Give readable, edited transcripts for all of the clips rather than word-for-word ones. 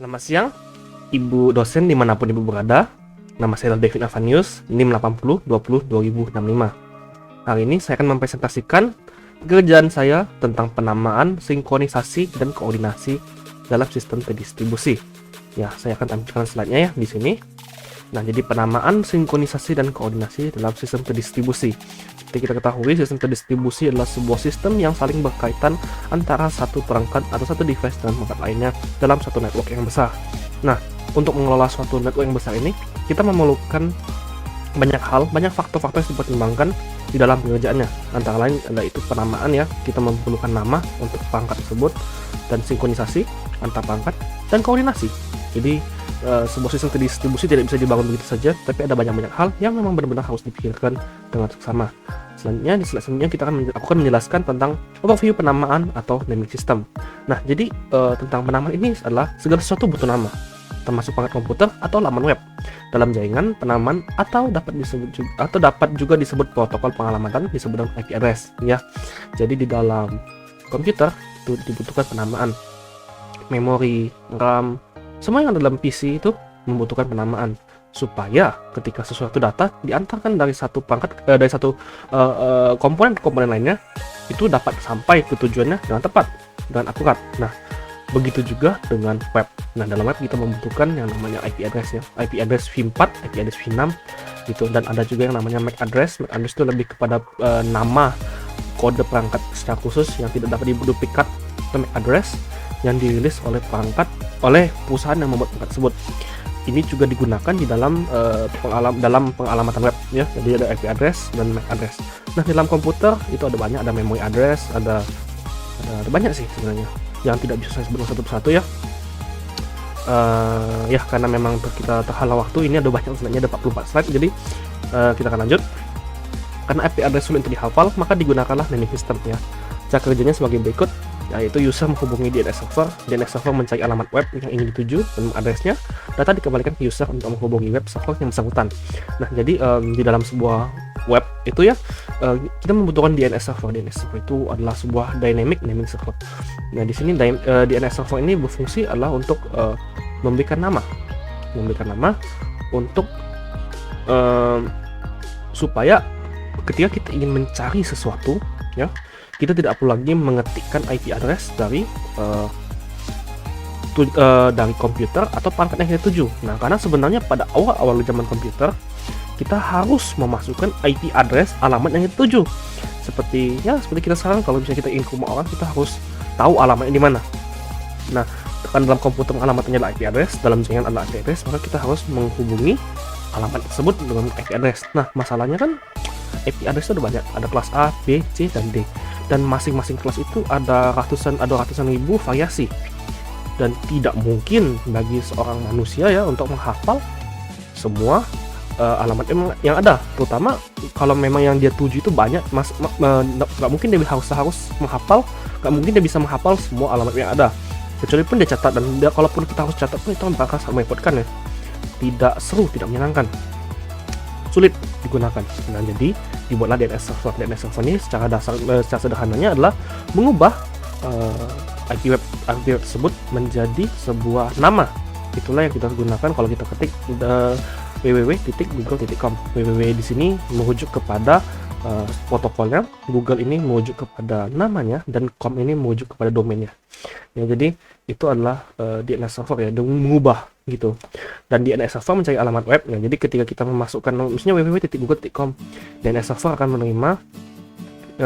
Selamat siang, Ibu dosen dimanapun Ibu berada. Nama saya adalah David Avanius, NIM 80202065. Hari ini saya akan mempresentasikan pekerjaan saya tentang penamaan, sinkronisasi, dan koordinasi dalam sistem terdistribusi. Ya, saya akan tampilkan slide-nya ya di sini. Nah, jadi penamaan, sinkronisasi, dan koordinasi dalam sistem terdistribusi. Seperti kita ketahui, sistem terdistribusi adalah sebuah sistem yang saling berkaitan antara satu perangkat atau satu device dengan perangkat lainnya dalam satu network yang besar. Nah, untuk mengelola suatu network yang besar ini, kita memerlukan banyak hal, banyak faktor-faktor yang dipertimbangkan di dalam pengerjaannya. Antara lain adalah itu penamaan ya, kita memerlukan nama untuk perangkat tersebut, dan sinkronisasi antar perangkat, dan koordinasi. Jadi sebuah sistem terdistribusi tidak bisa dibangun begitu saja, tapi ada banyak-banyak hal yang memang benar-benar harus dipikirkan dengan seksama. Selanjutnya, di slide selanjutnya aku akan menjelaskan tentang overview penamaan atau naming system. Nah, jadi tentang penamaan ini adalah segala sesuatu butuh nama, termasuk perangkat komputer atau laman web. Dalam jaringan, penamaan dapat juga disebut protokol pengalamatan disebut dengan IP address ya. Jadi di dalam komputer itu dibutuhkan penamaan. Memori, RAM, semua yang ada dalam PC itu membutuhkan penamaan supaya ketika sesuatu data diantarkan dari satu perangkat dari satu komponen ke komponen lainnya itu dapat sampai ke tujuannya dengan tepat dan akurat. Nah, begitu juga dengan web. Nah, dalam web kita membutuhkan yang namanya IP address ya. IP address v4, IP address v6 gitu, dan ada juga yang namanya MAC address. MAC address itu lebih kepada nama kode perangkat secara khusus yang tidak dapat diduplikat ke MAC address yang dirilis oleh perusahaan yang membuat perangkat tersebut. Ini juga digunakan di dalam pengalamatan web ya. Jadi ada IP address dan MAC address. Nah, di dalam komputer itu ada banyak, ada memory address, ada banyak sih sebenarnya yang tidak bisa saya sebut satu persatu ya. Ya karena memang kita terhalang waktu, ini ada banyak slide-nya, ada 44 slide, jadi kita akan lanjut. Karena IP address sulit untuk dihafal, maka digunakanlah naming system ya. Cara kerjanya sebagai berikut, yaitu user menghubungi DNS server mencari alamat web yang ingin dituju dan addressnya, data dikembalikan ke user untuk menghubungi web server yang bersangkutan. Nah, jadi di dalam sebuah web itu ya, kita membutuhkan DNS server. DNS server itu adalah sebuah dynamic naming server. Nah, di sini DNS server ini berfungsi adalah untuk memberikan nama untuk supaya ketika kita ingin mencari sesuatu ya, kita tidak perlu lagi mengetikkan IP address dari komputer atau perangkat yang kita tuju. Nah, karena sebenarnya pada awal-awal zaman komputer kita harus memasukkan IP address alamat yang kita tuju. Seperti kita sekarang kalau misalnya kita ingin ke rumah orang, kita harus tahu alamatnya di mana. Nah, kan dalam komputer alamatannya adalah IP address, dalam jaringan adalah IP address, maka kita harus menghubungi alamat tersebut dengan IP address. Nah, masalahnya kan IP address itu ada banyak, ada kelas A, B, C, dan D. Dan masing-masing kelas itu ada ratusan ribu variasi, dan tidak mungkin bagi seorang manusia ya untuk menghafal semua alamat yang ada, terutama kalau memang yang dia tuju itu banyak. Nggak mungkin dia harus menghafal, nggak mungkin dia bisa menghafal semua alamat yang ada, kecuali pun dia catat, dan kalaupun kita harus catat pun itu bakal merepotkan ya, tidak seru, tidak menyenangkan, sulit digunakan. Nah, jadi dibuatlah DNS server. DNS server ini secara sederhananya adalah mengubah IP web tersebut menjadi sebuah nama. Itulah yang kita gunakan kalau kita ketik www.google.com. www di sini merujuk kepada protokolnya, Google ini merujuk kepada namanya, dan com ini merujuk kepada domainnya. Ya, jadi itu adalah DNS server ya, mengubah gitu. Dan DNS server mencari alamat web. Nah, jadi ketika kita memasukkan misalnya www.google.com, DNS server akan menerima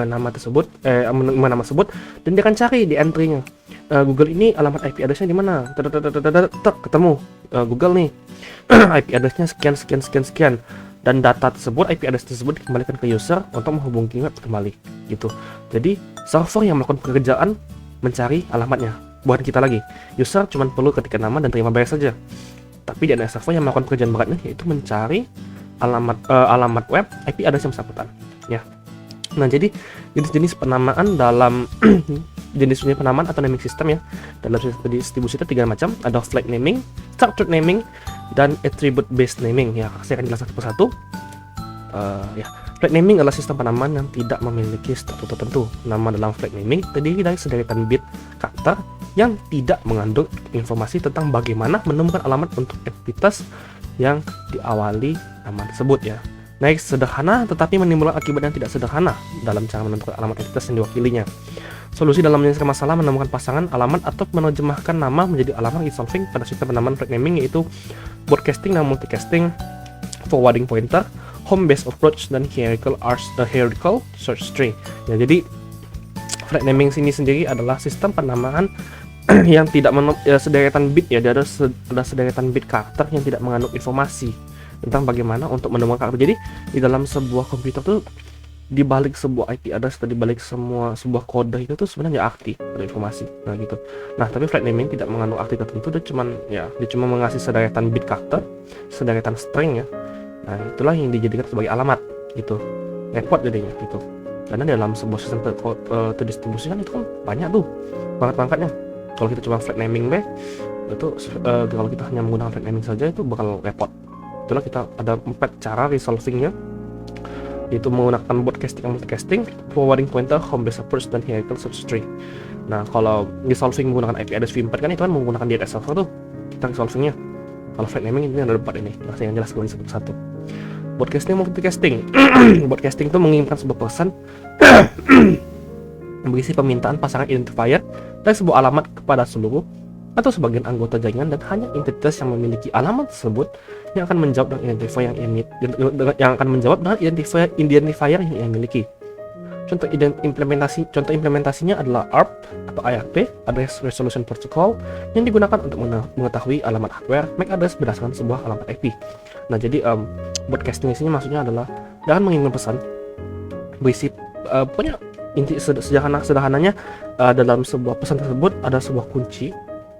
nama tersebut, dan dia akan cari di entry-nya. Google ini alamat IP address-nya di mana? Ketemu Google nih. IP address-nya sekian, dan data tersebut, IP address tersebut dikembalikan ke user untuk menghubungi web kembali gitu. Jadi server yang melakukan pekerjaan mencari alamatnya, bukan kita lagi. User cuma perlu ketikkan nama dan terima bayar saja. Tapi DNS server yang melakukan pekerjaan beratnya yaitu mencari alamat web IP address yang bersangkutan ya. Nah, jadi jenis-jenis penamaan dalam jenis-jenis penamaan atau naming system ya, dalam sistem distribusi itu 3 macam. Ada flag naming, structured naming, dan attribute based naming ya. Saya akan jelaskan satu persatu. Ya, Flag naming adalah sistem penamaan yang tidak memiliki struktur tertentu. Nama dalam flag naming terdiri dari sederetan bit karakter yang tidak mengandung informasi tentang bagaimana menemukan alamat untuk entitas yang diawali nama tersebut ya. Next, sederhana tetapi menimbulkan akibat yang tidak sederhana dalam cara menentukan alamat entitas yang diwakilinya. Solusi dalam menyelesaikan masalah menemukan pasangan alamat atau menerjemahkan nama menjadi alamat resolving pada sistem penamaan flag naming yaitu broadcasting dan multicasting, forwarding pointer, home based approach, dan hierarchical search tree. Ya, jadi flag naming sini sendiri adalah sistem penamaan yang tidak sederetan bit ya, ada sederetan bit karakter yang tidak mengandung informasi tentang bagaimana untuk menemukan karakter. Jadi di dalam sebuah komputer tuh, di balik sebuah IP address atau di balik sebuah kode itu tuh sebenarnya arti ada informasi. Nah gitu. Nah, tapi flag naming tidak mengandung arti tertentu, dia cuma mengasih sederetan bit karakter, sederetan string ya. Nah, itulah yang dijadikan sebagai alamat gitu. Repot jadinya gitu. Karena dalam sebuah sistem terdistribusi kan itu kan banyak tuh pangkat-pangkatnya. Kalau kita cuma flag naming itu kalau kita hanya menggunakan flag naming saja itu bakal repot. Itulah kita ada 4 cara resolvingnya, yaitu menggunakan broadcasting dan multicasting, forwarding pointer, home base approach, dan hierarchical search tree. Nah, kalau resolving menggunakan IP address v4 kan itu kan menggunakan DNS server tuh kita resolvingnya. Kalau flag naming ini ada 4 ini. Nah, saya yang jelas gue satu-satu. Broadcasting multicasting. Broadcasting itu mengirimkan sebuah pesan berisi permintaan pasangan identifier dari sebuah alamat kepada seluruh atau sebagian anggota jaringan, dan hanya entitas yang memiliki alamat tersebut yang akan menjawab dengan identifier identifier yang ia miliki. Contoh implementasinya adalah ARP atau ARP, Address Resolution Protocol, yang digunakan untuk mengetahui alamat hardware MAC address berdasarkan sebuah alamat IP. Nah, jadi broadcasting ini maksudnya adalah dengan mengirimkan pesan berisi punya inti sederhananya dalam sebuah pesan tersebut ada sebuah kunci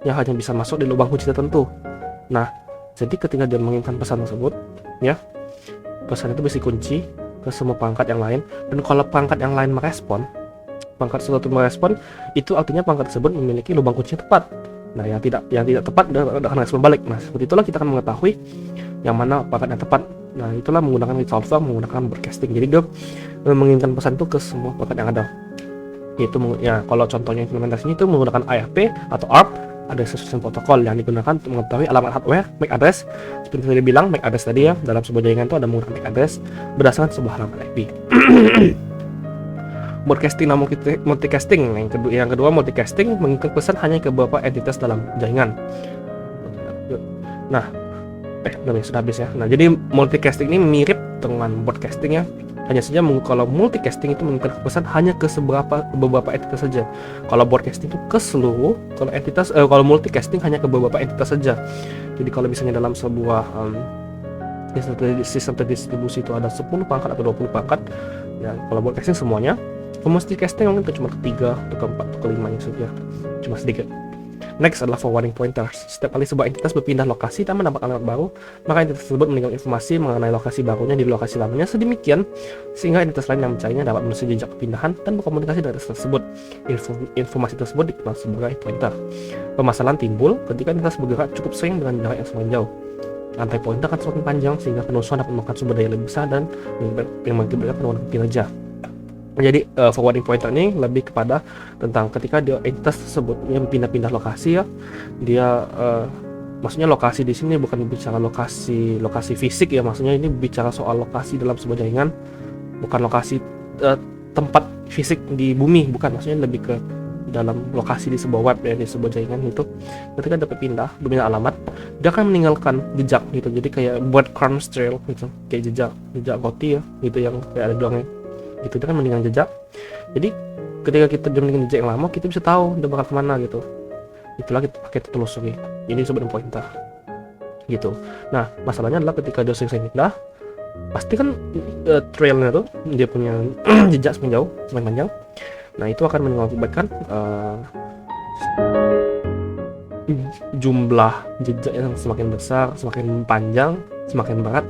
yang hanya bisa masuk di lubang kunci tertentu. Nah, jadi ketika dia mengirimkan pesan tersebut, ya, pesan itu berisi kunci ke semua perangkat yang lain, dan kalau perangkat yang lain merespon, itu artinya perangkat tersebut memiliki lubang kunci yang tepat. Nah, yang tidak tepat akan respon balik. Nah, seperti itulah kita akan mengetahui yang mana perangkat yang tepat. Nah, itulah menggunakan resolver, menggunakan broadcasting. Jadi dia mengirimkan pesan itu ke semua perangkat yang ada. Itu ya, kalau contohnya implementasinya itu menggunakan ARP atau ARP, ada resolution protokol yang digunakan untuk mengetahui alamat hardware MAC address. Seperti tadi bilang, MAC address tadi ya, dalam sebuah jaringan itu ada menggunakan MAC address berdasarkan sebuah alamat IP. Broadcasting dan multicasting. Yang kedua multicasting mengirimkan pesan hanya ke beberapa entitas dalam jaringan. Nah, sudah habis ya. Nah, jadi multicasting ini mirip dengan broadcasting ya. Hanya saja kalau multicasting itu mengirimkan pesan hanya ke beberapa entitas saja. Kalau broadcasting itu ke seluruh, kalau multicasting hanya ke beberapa entitas saja. Jadi kalau misalnya dalam sebuah sistem terdistribusi itu ada 10 perangkat atau 20 perangkat, ya kalau broadcasting semuanya. Kalau multicasting mungkin cuma ketiga, atau keempat, atau kelimanya saja, cuma sedikit. Next adalah forwarding pointers. Setiap kali sebuah entitas berpindah lokasi dan mendapat alamat baru, maka entitas tersebut meninggalkan informasi mengenai lokasi barunya di lokasi lamanya sedemikian sehingga entitas lain yang mencarinya dapat menelusuri jejak perpindahan dan berkomunikasi dengan entitas tersebut. Informasi tersebut dikenal sebagai pointer. Permasalahan timbul ketika entitas bergerak cukup sering dengan jarak yang semakin jauh. Rantai pointer akan semakin panjang sehingga penelusuran dapat memakan sumber daya lebih besar dan mengakibatkan penurunan kinerja. Jadi forwarding pointer ini lebih kepada tentang ketika entitas tersebut yang pindah-pindah lokasi ya, dia maksudnya lokasi di sini bukan bicara lokasi fisik ya, maksudnya ini bicara soal lokasi dalam sebuah jaringan, bukan lokasi tempat fisik di bumi, bukan, maksudnya lebih ke dalam lokasi di sebuah web ya, di sebuah jaringan itu. Ketika dapat berpindah alamat, dia akan meninggalkan jejak gitu, jadi kayak breadcrumbs trail gitu, kayak jejak roti ya gitu, yang kayak ada doangnya gitu, dia kan meninggalkan jejak. Jadi ketika kita meninggalkan jejak yang lama, kita bisa tahu dia bakal kemana gitu. Itulah kita pakai telusuri. Ini disebut pointer gitu. Nah, masalahnya adalah ketika dia sering pindah, pasti kan trailnya tuh dia punya jejak semakin jauh, semakin panjang. Nah, itu akan mengakibatkan jumlah jejak yang semakin besar, semakin panjang, semakin berat,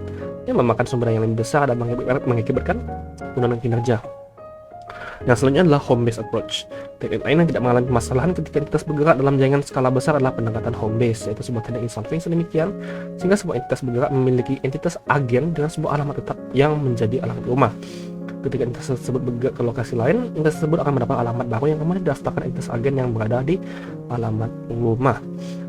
yang memakan sumber daya yang lebih besar dan mengakibatkan penurunan kinerja. Yang selanjutnya adalah home base approach. Teknik lain yang tidak mengalami permasalahan ketika entitas bergerak dalam jaringan skala besar adalah pendekatan home base, yaitu sebuah teknik insolving sedemikian sehingga sebuah entitas bergerak memiliki entitas agen dengan sebuah alamat tetap yang menjadi alamat rumah. Ketika entitas tersebut bergerak ke lokasi lain, entitas tersebut akan mendapat alamat baru yang kemudian didaftarkan entitas agen yang berada di alamat rumah.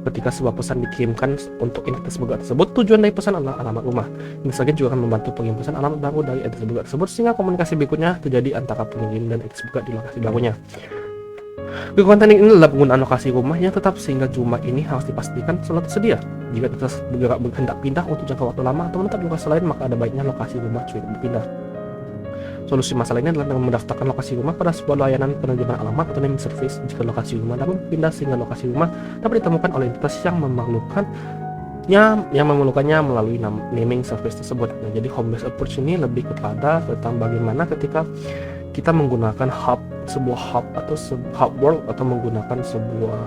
Ketika sebuah pesan dikirimkan untuk entitas bergerak tersebut, tujuan dari pesan adalah alamat rumah. Entitas agen juga akan membantu pengirim pesan alamat baru dari entitas bergerak tersebut sehingga komunikasi berikutnya terjadi antara pengirim dan entitas bergerak di lokasi barunya. Kekuatan teknik ini adalah penggunaan lokasi rumah yang tetap sehingga jumlah ini harus dipastikan selalu tersedia. Jika entitas bergerak berhendak pindah untuk jangka waktu lama atau menetap di lokasi lain, maka ada baiknya lokasi rumah juga berpindah. Solusi masalah ini adalah dengan mendaftarkan lokasi rumah pada sebuah layanan penerjemahan alamat atau naming service jika lokasi rumah dapat berpindah sehingga lokasi rumah dapat ditemukan oleh entitas yang memerlukannya melalui naming service tersebut. Nah, jadi home based approach ini lebih kepada tentang bagaimana ketika kita menggunakan sebuah hub atau hub world atau menggunakan sebuah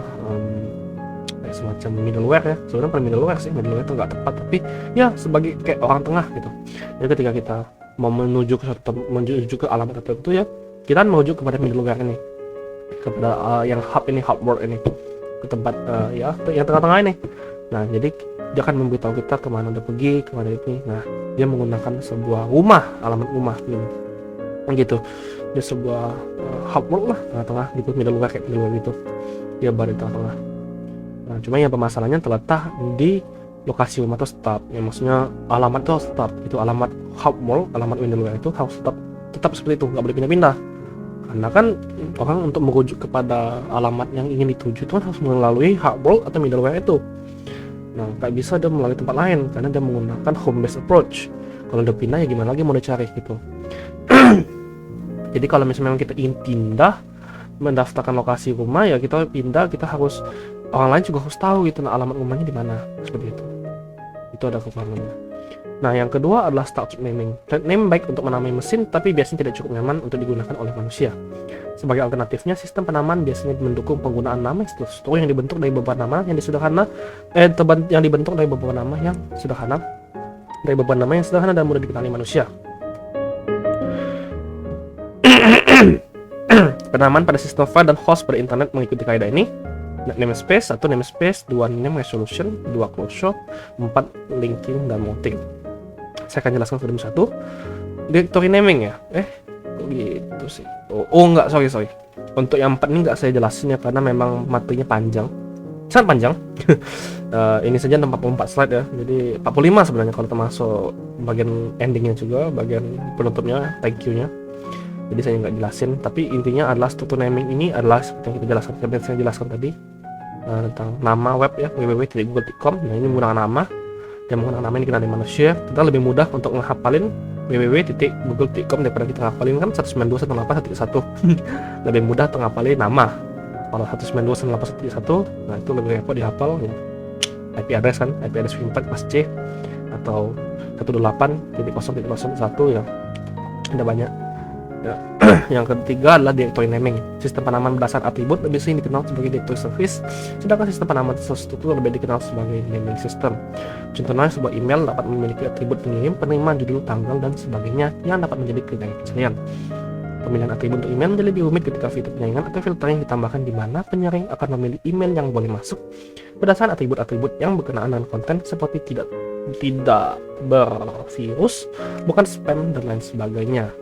semacam middleware ya. Sebenarnya bukan middleware sih, middleware itu nggak tepat, tapi ya sebagai kayak orang tengah gitu. Jadi ketika kita mau menuju ke alamat tertentu ya, kita menuju kepada middleware ini, kepada yang hub ini, hub world ini, ke tempat ya yang tengah-tengah ini. Nah, jadi dia akan memberitahu kita kemana dia pergi, kemana ini. Nah, dia menggunakan sebuah rumah, alamat rumah gitu. Dia sebuah hub world lah, tengah-tengah gitu, middleware kayak middleware gitu. Dia berada di tengah-tengah. Nah, cuma yang permasalahannya terletak di lokasi rumah itu tetap, ya maksudnya alamat itu harus tetap, itu alamat hub world, alamat middleware itu harus tetap seperti itu, nggak boleh pindah-pindah. Karena kan orang untuk merujuk kepada alamat yang ingin dituju itu kan harus melalui hub world atau middleware itu. Nah, nggak bisa dia melalui tempat lain karena dia menggunakan home based approach. Kalau udah pindah ya gimana lagi mau dicari gitu. Jadi kalau misalnya memang kita ingin pindah, mendaftarkan lokasi rumah ya kita pindah, kita harus, orang lain juga harus tahu gitu, nah alamat rumahnya di mana, seperti itu. Itu ada kekurangannya. Nah, yang kedua adalah structured naming. Name baik untuk menamai mesin, tapi biasanya tidak cukup nyaman untuk digunakan oleh manusia. Sebagai alternatifnya, sistem penamaan biasanya mendukung penggunaan nama struktur yang dibentuk dari beberapa nama yang sederhana, yang dibentuk dari beberapa nama yang sederhana, dan mudah dikenali manusia. Penamaan pada sistem file dan host pada internet mengikuti kaidah ini. Namespace, 1 namespace, 2 name resolution, 2 closure, 4 linking dan mounting. Saya akan jelaskan satu demi satu. Directory naming ya. Gitu sih. Enggak, sorry. Untuk yang 4 ini enggak saya jelasin ya karena memang materinya panjang. Sangat panjang. Ini saja 44 slide ya. Jadi 45 sebenarnya kalau termasuk bagian endingnya juga, bagian penutupnya, thank you-nya. Jadi saya nggak jelasin, tapi intinya adalah struktur naming ini adalah seperti yang saya jelaskan tadi, tentang nama web ya, www.google.com. Nah, ini menggunakan nama, dan menggunakan nama ini dikenali manusia. Kita lebih mudah untuk menghafalin www.google.com daripada kita ngapalin kan 192.168.1. Lebih mudah untuk ngapalin nama. Kalau 192.168.1, nah itu lebih repot dihafal ya. IP address kan, IP address 4 pas C atau 128.0.0.1 ya, ada banyak. Ya. Yang ketiga adalah directory naming. Sistem penamaan berdasar atribut lebih sering dikenal sebagai directory service, sedangkan sistem penamaan terstruktur lebih dikenal sebagai naming system. Contohnya, sebuah email dapat memiliki atribut pengirim, penerima, judul, tanggal, dan sebagainya yang dapat menjadi kriteria. Pemilihan atribut untuk email menjadi lebih rumit ketika fitur penyaringan atau filtering ditambahkan di mana penyaring akan memilih email yang boleh masuk berdasarkan atribut-atribut yang berkenaan dengan konten seperti tidak bervirus, bukan spam, dan lain sebagainya.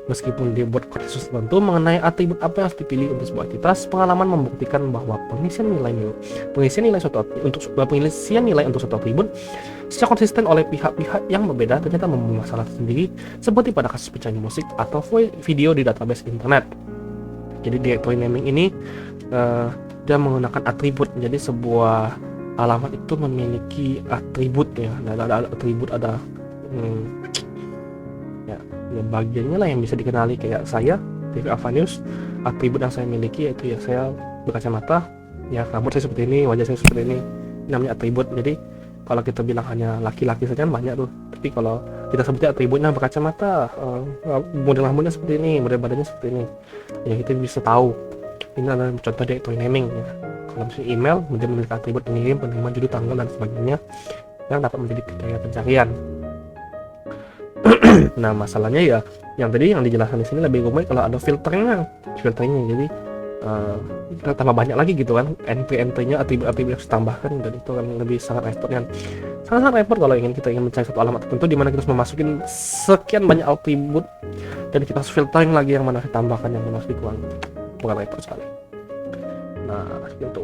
Meskipun dia buat khusus tertentu mengenai atribut apa yang harus dipilih untuk sebuah entitas, pengalaman membuktikan bahwa pengisian nilai untuk suatu atribut secara konsisten oleh pihak-pihak yang berbeda ternyata mempunyai masalah tersendiri, seperti pada kasus pencarian musik atau video di database internet. Jadi directory naming ini dia menggunakan atribut. Jadi sebuah alamat itu memiliki atribut ya, ada atribut, ada ya bagiannya lah yang bisa dikenali. Kayak saya, TV Avanius, atribut yang saya miliki yaitu ya saya berkacamata, ya rambut saya seperti ini, wajah saya seperti ini namanya atribut. Jadi kalau kita bilang hanya laki-laki saja banyak tuh, tapi kalau kita sebutnya atributnya berkacamata, model rambutnya seperti ini, model badannya seperti ini, ya kita bisa tahu. Ini adalah contoh directory naming ya. Kalau misalnya email, dia memiliki atribut pengirim, penerima, judul, tanggal, dan sebagainya yang dapat menjadi kriteria pencarian. Nah, masalahnya ya yang tadi yang dijelaskan di sini lebih rumit kalau ada filternya. Jadi tambah banyak lagi gitu kan, entry-nya, atribut-atribut yang harus ditambahkan, dan itu kan lebih sangat repot kan. Sangat repot kalau kita ingin mencari satu alamat tertentu di mana kita harus memasukin sekian banyak atribut dan kita harus filtering lagi yang mana harus ditambahkan, yang mana harus dikurangi. Bukan repot sekali. Nah, itu.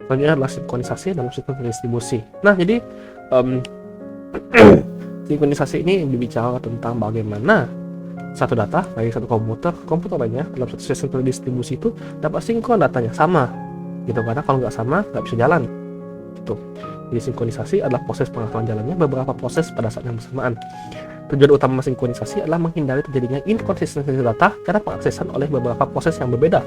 Selanjutnya adalah sinkronisasi dalam sistem distribusi. Nah, jadi sinkronisasi ini berbicara tentang bagaimana satu data dari satu komputer ke komputer lainnya dalam satu sistem distribusi itu dapat sinkron datanya sama gitu, karena kalau nggak sama nggak bisa jalan gitu. Jadi sinkronisasi adalah proses pengaturan jalannya beberapa proses pada saat yang bersamaan. Tujuan utama sinkronisasi adalah menghindari terjadinya inkonsistensi data karena pengaksesan oleh beberapa proses yang berbeda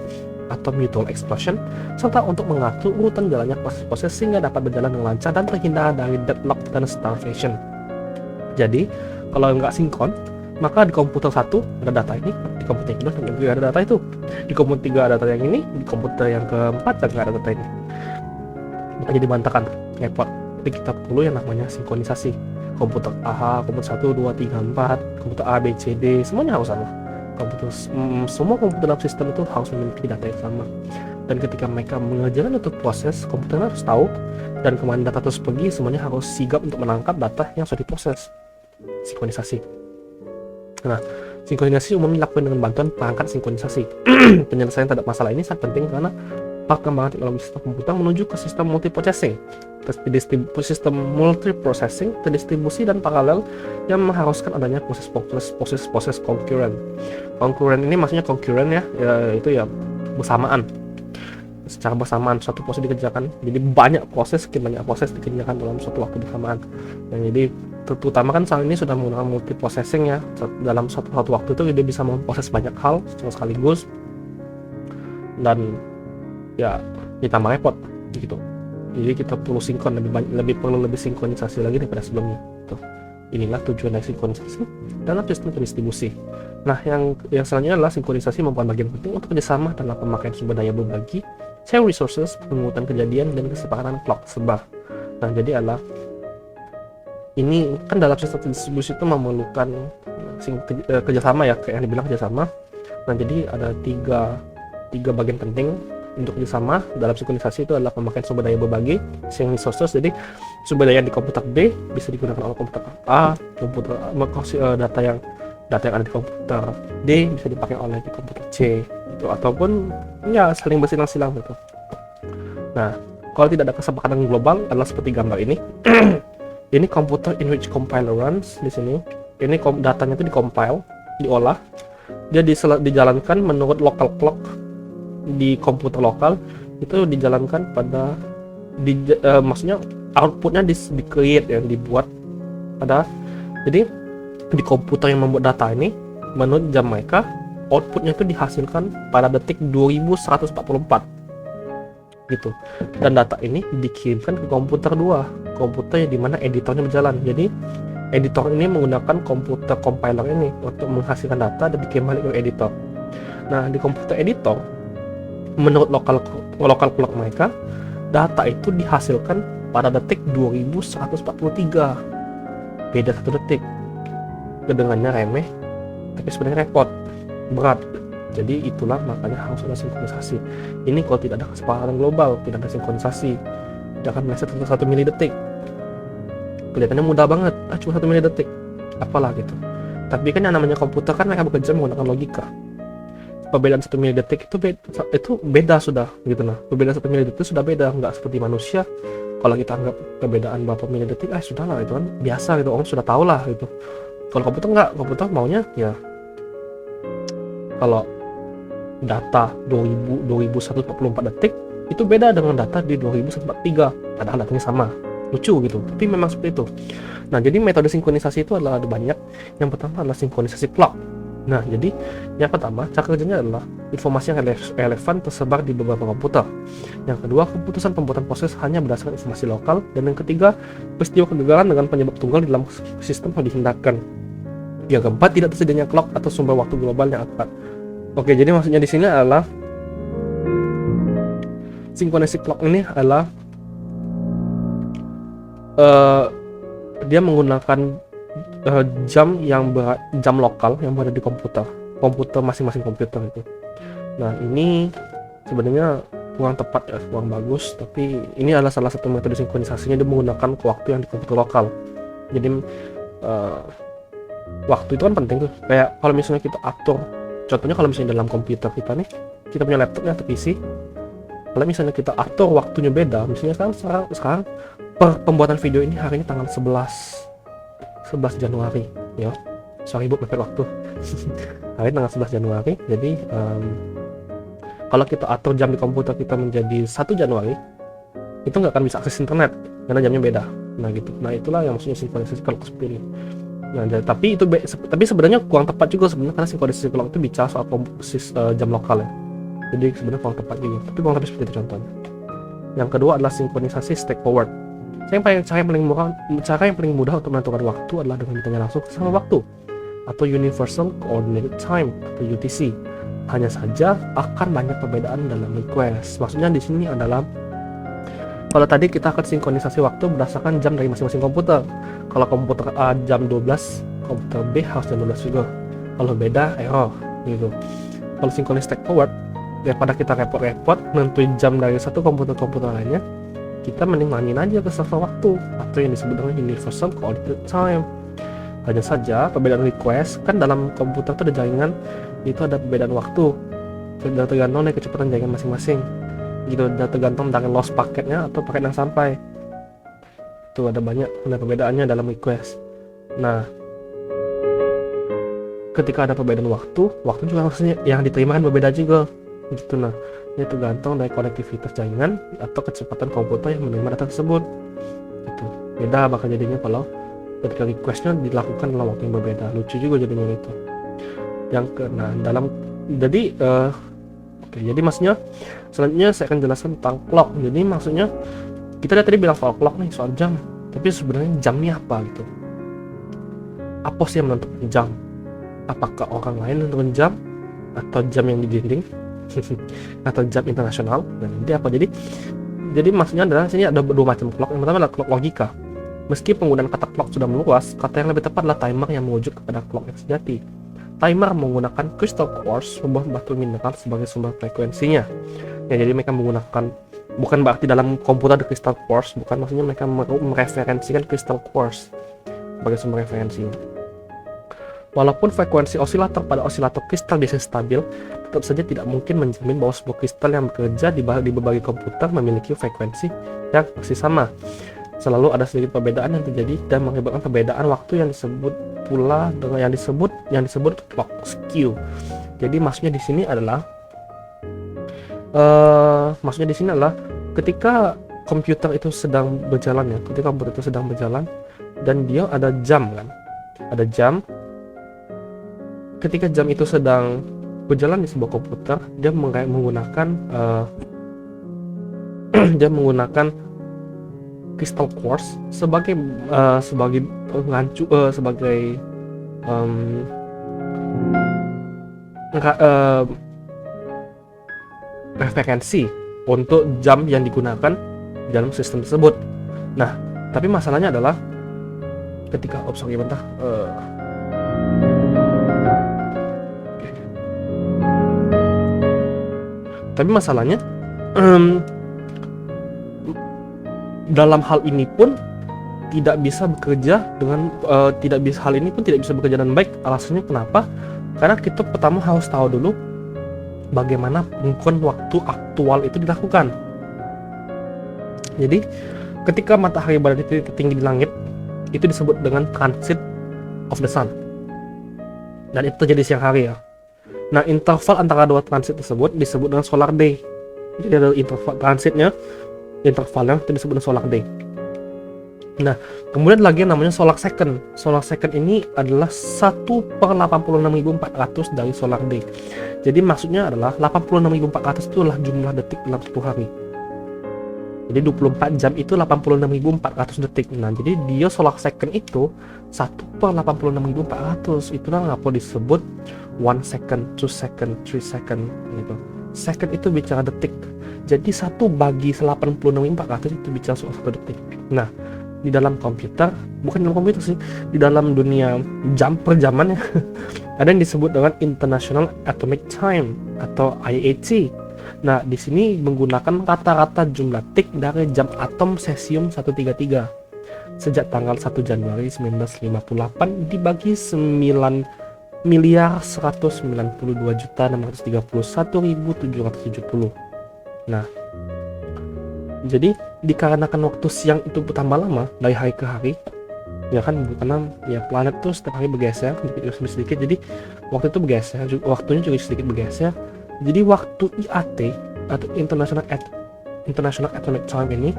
atau mutual exclusion, serta untuk mengatur urutan jalannya proses-proses sehingga dapat berjalan dengan lancar dan terhindar dari deadlock dan starvation. Jadi kalau nggak sinkron, maka di komputer satu ada data ini, di komputer yang kedua juga ada data itu, di komputer tiga ada data yang ini, di komputer yang keempat dan nggak ada data ini. Maka jadi berantakan, repot. Jadi kita perlu yang namanya sinkronisasi. Komputer A, komputer 1, 2, 3, 4, komputer A, B, C, D, semuanya harus sama. Semua komputer dalam sistem itu harus memiliki data yang sama. Dan ketika mereka mengerjakan untuk proses, komputer harus tahu dan kemana data terus pergi, semuanya harus sigap untuk menangkap data yang sudah diproses. Sinkronisasi. Nah, sinkronisasi umumnya dilakukan dengan bantuan perangkat sinkronisasi. Penyelesaian terhadap masalah ini sangat penting karena perkembangan teknologi sistem komputer menuju ke sistem multiprocessing, sistem multiprocessing terdistribusi dan paralel yang mengharuskan adanya proses concurrent. Concurrent ini maksudnya concurrent ya itu ya bersamaan. Secara bersamaan suatu proses dikerjakan. Jadi banyak proses dikerjakan dalam suatu waktu bersamaan. Dan jadi terutama kan saat ini sudah menggunakan multiprocessing ya. Dalam satu waktu itu dia bisa memproses banyak hal secara sekaligus. Dan ya ditambah repot gitu. Jadi kita perlu sinkron lebih sinkronisasi lagi daripada sebelumnya. Tuh. Inilah tujuan dari sinkronisasi dalam sistem terdistribusi. Nah, yang selanjutnya adalah sinkronisasi merupakan bagian penting untuk kerjasama dalam pemakaian sumber daya berbagi, share resources, pengurutan kejadian, dan kesepakatan clock sebar. Nah, jadi adalah ini kan dalam sistem distribusi itu memerlukan kerjasama ya, kayak yang dibilang kerjasama. Nah, jadi ada tiga bagian penting untuk kerjasama dalam sinkronisasi itu adalah pemakaian sumber daya berbagi, sharing resources. Jadi sumber daya di komputer B bisa digunakan oleh komputer A, data yang ada di komputer D bisa dipakai oleh di komputer C gitu, ataupun ya saling bersilang-silang gitu. Nah, kalau tidak ada kesepakatan global adalah seperti gambar ini. Ini computer in which compiler runs di sini. Ini datanya itu diolah, dia dijalankan menurut local clock di komputer lokal, itu dijalankan pada maksudnya outputnya di create yang dibuat pada, jadi di komputer yang membuat data ini menurut jam mereka outputnya itu dihasilkan pada detik 2144 gitu, dan data ini dikirimkan ke komputer 2, komputer yang dimana editornya berjalan. Jadi editor ini menggunakan komputer compiler ini untuk menghasilkan data dan dikirim balik ke editor. Nah, di komputer editor menurut local clock mereka, data itu dihasilkan pada detik 2143. Beda 1 detik. Kedengarannya remeh, tapi sebenarnya repot, berat. Jadi itulah makanya harus ada sinkronisasi. Ini kalau tidak ada kesepakatan global, tidak ada sinkronisasi, tidak akan meleset 1 milidetik. Kelihatannya mudah banget, cuma 1 milidetik. Apalah gitu. Tapi kan yang namanya komputer kan mereka bekerja menggunakan logika. Perbedaan 1 milidetik itu beda sudah gitu. Nah, perbedaan 1 milidetik itu sudah beda, nggak seperti manusia. Kalau kita anggap perbedaan berapa milidetik, sudahlah itu kan biasa gitu, orang sudah tahu lah gitu. Kalau komputer nggak, komputer maunya ya kalau data 2144 detik itu beda dengan data di 2143, padahal datanya sama. Lucu gitu, tapi memang seperti itu. Nah, jadi metode sinkronisasi itu adalah ada banyak. Yang pertama adalah sinkronisasi clock. Nah, jadi yang pertama, cara kerjanya adalah informasi yang relevan tersebar di beberapa komputer. Yang kedua, keputusan pembuatan proses hanya berdasarkan informasi lokal. Dan yang ketiga, peristiwa kegagalan dengan penyebab tunggal di dalam sistem harus dihindarkan. Yang keempat, tidak tersedianya clock atau sumber waktu global yang akurat. Oke, jadi maksudnya di sini adalah sinkronisasi clock ini adalah dia menggunakan jam jam lokal yang berada di komputer masing-masing komputer itu. Nah, ini sebenarnya kurang tepat ya, kurang bagus, tapi ini adalah salah satu metode sinkronisasinya. Dia menggunakan waktu yang di komputer lokal. Jadi waktu itu kan penting tuh. Kayak kalau misalnya kita atur, contohnya kalau misalnya dalam komputer kita nih, kita punya laptopnya atau PC, kalau misalnya kita atur waktunya beda, misalnya sekarang pembuatan video ini hari ini tanggal 11 Januari ya, sorry bu mepet waktu. Hari ini tanggal 11 Januari, jadi kalau kita atur jam di komputer kita menjadi 1 Januari, itu nggak akan bisa akses internet karena jamnya beda. Nah gitu. Nah itulah yang maksudnya sinkronisasi clock seperti ini. Nah, tapi sebenarnya kurang tepat juga sebenarnya, karena sinkronisasi clock itu bicara soal jam lokal ya. Jadi sebenarnya kurang tepat juga. Tapi kurang lebih seperti itu contohnya. Yang kedua adalah sinkronisasi stack forward. Cara yang paling mudah untuk menentukan waktu adalah dengan ditanya langsung sama waktu, atau Universal Coordinated Time atau UTC. Hanya saja akan banyak perbedaan dalam request. Maksudnya di sini adalah, kalau tadi kita akan sinkronisasi waktu berdasarkan jam dari masing-masing komputer. Kalau komputer A jam 12, komputer B harus jam 12 juga. Kalau beda, error gitu. Kalau sinkronis stack forward, daripada kita repot-repot nentuin jam dari satu komputer lainnya, kita mending mainin aja ke server waktu, atau yang disebut dengan Universal Coordinated Time. Hanya saja perbedaan request, kan dalam komputer itu ada jaringan, itu ada perbedaan waktu, dan tergantung dari kecepatan jaringan masing-masing gitu, dan tergantung dari loss paketnya atau paket yang sampai. Itu ada perbedaannya dalam request. Nah, ketika ada perbedaan waktu juga maksudnya yang diterima kan berbeda juga gitu. Nah, ini tergantung dari konektivitas jaringan atau kecepatan komputer yang menerima data tersebut gitu. Beda bakal jadinya kalau ketika requestnya dilakukan dalam waktu yang berbeda. Lucu juga jadinya itu. Jadi maksudnya selanjutnya saya akan jelaskan tentang clock. Jadi maksudnya kita tadi bilang soal clock nih, soal jam, tapi sebenarnya jam ini apa gitu? Apa sih yang menentukan jam? Apakah orang lain menentukan jam, atau jam yang di dinding, atau jam internasional? Nah, jadi apa? Jadi maksudnya adalah sini ada dua macam clock. Yang pertama adalah clock logika. Meski penggunaan kata clock sudah meluas, kata yang lebih tepat adalah timer yang merujuk kepada clock yang sejati. Timer menggunakan crystal quartz, sebuah batu mineral sebagai sumber frekuensinya. Ya, jadi mereka menggunakan, bukan berarti dalam komputer ada crystal quartz, bukan, maksudnya mereka mereferensikan crystal quartz sebagai sumber referensinya. Walaupun frekuensi osilator pada osilator kristal biasanya stabil, tetap saja tidak mungkin menjamin bahwa sebuah kristal yang bekerja di berbagai komputer memiliki frekuensi yang persis sama. Selalu ada sedikit perbedaan yang terjadi dan mengakibatkan perbedaan waktu yang disebut pula dengan yang disebut clock skew. Jadi maksudnya di sini adalah ketika komputer itu sedang berjalan dan dia ada jam kan, ada jam. Ketika jam itu sedang berjalan di sebuah komputer, dia menggunakan crystal quartz sebagai referensi untuk jam yang digunakan dalam sistem tersebut. Nah, tapi masalahnya adalah ketika dalam hal ini pun tidak bisa bekerja dengan baik. Alasannya kenapa? Karena kita pertama harus tahu dulu bagaimana pengukuran waktu aktual itu dilakukan. Jadi ketika matahari berada di titik tertinggi di langit, itu disebut dengan transit of the sun, dan itu terjadi siang hari ya. Nah, interval antara dua transit tersebut disebut dengan solar day. Jadi ada intervalnya itu disebut dengan solar day. Nah, kemudian lagi yang namanya solar second. Solar second ini adalah 1/86.400 dari solar day. Jadi maksudnya adalah 86.400 itu adalah jumlah detik dalam satu hari. Jadi 24 jam itu 86.400 detik. Nah, jadi dia solar second itu 1/86.400. Itulah ngapa disebut 1 second, 2 second, 3 second gitu. Second itu bicara detik. Jadi 1 bagi 86.400 itu bicara soal 1 detik. Nah, di dalam komputer, bukan dalam komputer sih, di dalam dunia jam perjaman ya, ada yang disebut dengan International Atomic Time atau IAT. Nah, di sini menggunakan rata-rata jumlah tik dari jam atom cesium 133 sejak tanggal 1 Januari 1958 dibagi 9.192.631.770. Nah, jadi dikarenakan waktu siang itu bertambah lama dari hari ke hari, ya kan, karena ya planet tuh setiap hari bergeser sedikit, jadi waktu itu bergeser, waktunya juga sedikit bergeser. Jadi waktu IAT atau International Atomic Time ini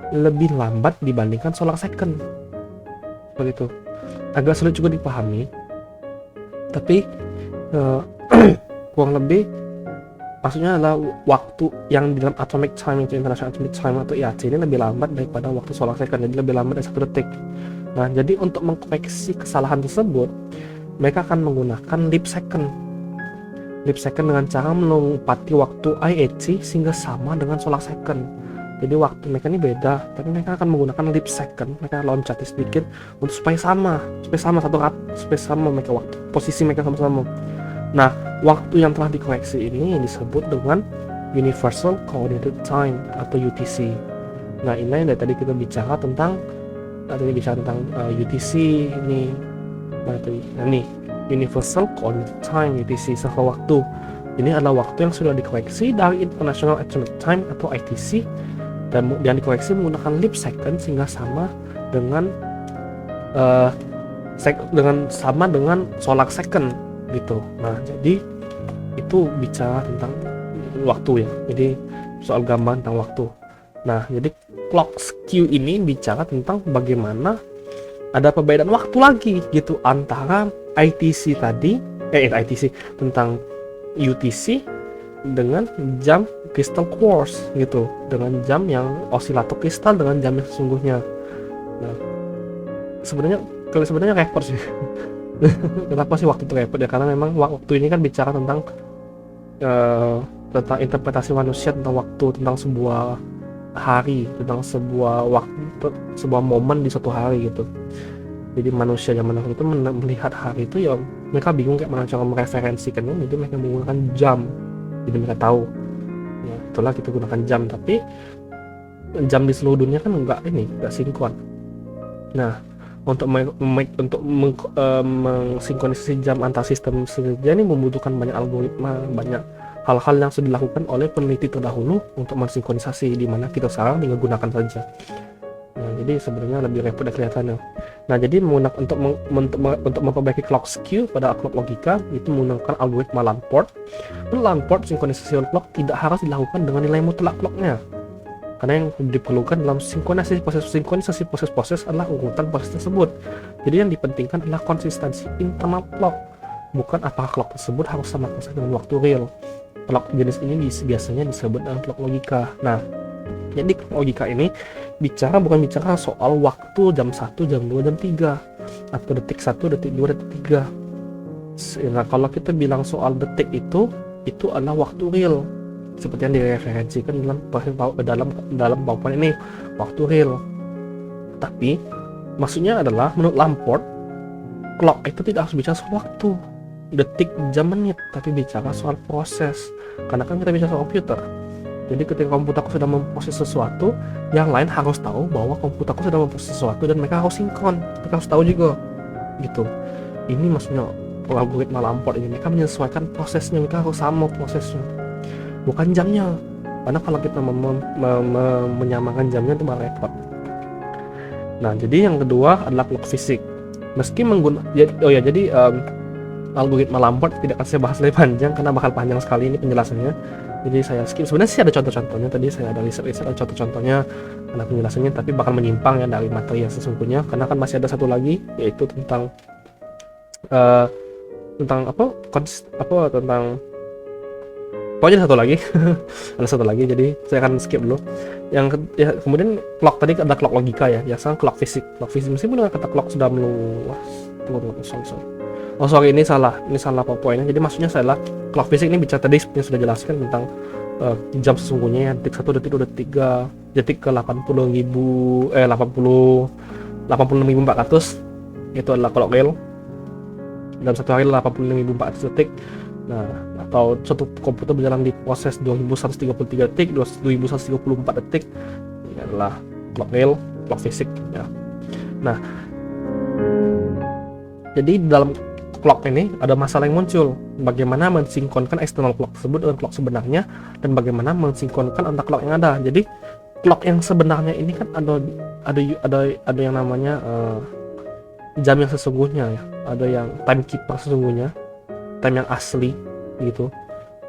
lebih lambat dibandingkan solar second. Seperti itu. Agak sulit juga dipahami, tapi kurang lebih maksudnya adalah waktu yang di dalam atomic time itu, International Atomic Time atau IAT ini lebih lambat daripada waktu solar second, jadi lebih lambat dari 1 detik. Nah, jadi untuk mengkoreksi kesalahan tersebut, mereka akan menggunakan leap second dengan cara menempati waktu IAT sehingga sama dengan solar second. Jadi waktu mereka ini beda, tapi mereka akan menggunakan leap second, mereka loncat sedikit untuk supaya sama mereka waktu posisi mereka sama-sama. Nah, waktu yang telah dikoreksi ini disebut dengan Universal Coordinated Time atau UTC. Nah, ini dari tadi kita bicara tentang UTC ini. Nah, nih Universal Coordinated Time UTC, serta waktu. Ini adalah waktu yang sudah dikoreksi dari International Atomic Time atau ITC dan yang dikoreksi menggunakan leap second sehingga sama dengan solar second gitu. Nah, jadi itu bicara tentang waktu ya. Jadi soal gambar tentang waktu. Nah, jadi clock skew ini bicara tentang bagaimana ada perbedaan waktu lagi gitu antara ITC tentang UTC dengan jam crystal quartz gitu, dengan jam yang osilator kristal dengan jam yang sesungguhnya. Nah, sebenarnya repot sih. Kenapa sih waktu itu repot ya? Karena memang waktu ini kan bicara tentang interpretasi manusia tentang waktu, tentang sebuah hari, tentang sebuah momen di suatu hari gitu. Jadi manusia zaman dahulu itu melihat hari itu ya mereka bingung kayak mana cara mereferensikannya, jadi mereka menggunakan jam. Jadi mereka tahu ya, itulah kita gunakan jam, tapi jam di seluruh dunia kan enggak sinkron. Nah, untuk mengsinkronisasi jam antar sistem saja ini membutuhkan banyak algoritma, banyak hal-hal yang sudah dilakukan oleh peneliti terdahulu untuk mensinkronisasi, di mana kita sekarang tinggal gunakan saja. Nah, jadi sebenarnya lebih repot dan kelihatannya. Nah, jadi untuk memperbaiki clock skew pada clock logika itu menggunakan algoritma Lamport. Lamport sinkronisasi clock tidak harus dilakukan dengan nilai mutlak clocknya, karena yang diperlukan dalam sinkronisasi proses adalah urutan proses tersebut. Jadi yang dipentingkan adalah konsistensi internal clock, bukan apakah clock tersebut harus sama persis dengan waktu real. Clock jenis ini biasanya disebut dengan clock logika. Nah, jadi clock logika ini bukan bicara soal waktu jam 1, jam 2, jam 3 atau detik 1, detik 2, detik 3. Nah, kalau kita bilang soal detik itu adalah waktu real, seperti yang direferensikan dalam PowerPoint ini, waktu real. Tapi maksudnya adalah menurut Lamport, clock itu tidak harus bicara soal waktu, detik, jam, menit, tapi bicara soal proses. Karena kan kita bicara soal komputer. Jadi ketika komputerku sudah memproses sesuatu, yang lain harus tahu bahwa komputerku sudah memproses sesuatu dan mereka harus sinkron. Mereka harus tahu juga gitu. Ini maksudnya algoritma Lamport ini, mereka menyesuaikan prosesnya, mereka harus sama prosesnya, bukan jamnya. Karena kalau kita menyamakan jamnya itu malah repot. Nah, jadi yang kedua adalah clock fisik. Meski algoritma Lamport tidak akan saya bahas lebih panjang karena bakal panjang sekali ini penjelasannya. Jadi saya skip. Sebenarnya sih ada contoh-contohnya, tadi saya ada riset ada contoh-contohnya, ada penjelasannya, tapi bakal menyimpang ya dari materi yang sesungguhnya, karena kan masih ada satu lagi, yaitu tentang pokoknya satu lagi. Ada satu lagi, jadi saya akan skip dulu. Kemudian clock tadi ada clock logika ya, sekarang clock fisik meskipun dengan kata clock sudah meluas. Sorry, ini salah PowerPoint-nya. Jadi maksudnya adalah clock fisik ini bicara tadi yang sudah jelaskan tentang jam sesungguhnya ya, detik 1, detik 2, detik 3, detik ke 86.400 itu adalah clock real. Dalam satu hari 86.400 detik. Nah, atau satu komputer berjalan di proses 2133 detik, 2134 detik. Ini adalah clock real, clock fisik ya. Nah, jadi dalam clock ini ada masalah yang muncul. Bagaimana mensinkronkan external clock tersebut dengan clock sebenarnya, dan bagaimana mensinkronkan antar clock yang ada. Jadi clock yang sebenarnya ini kan ada yang namanya jam yang sesungguhnya ya. Ada yang timekeeper sesungguhnya, time yang asli gitu.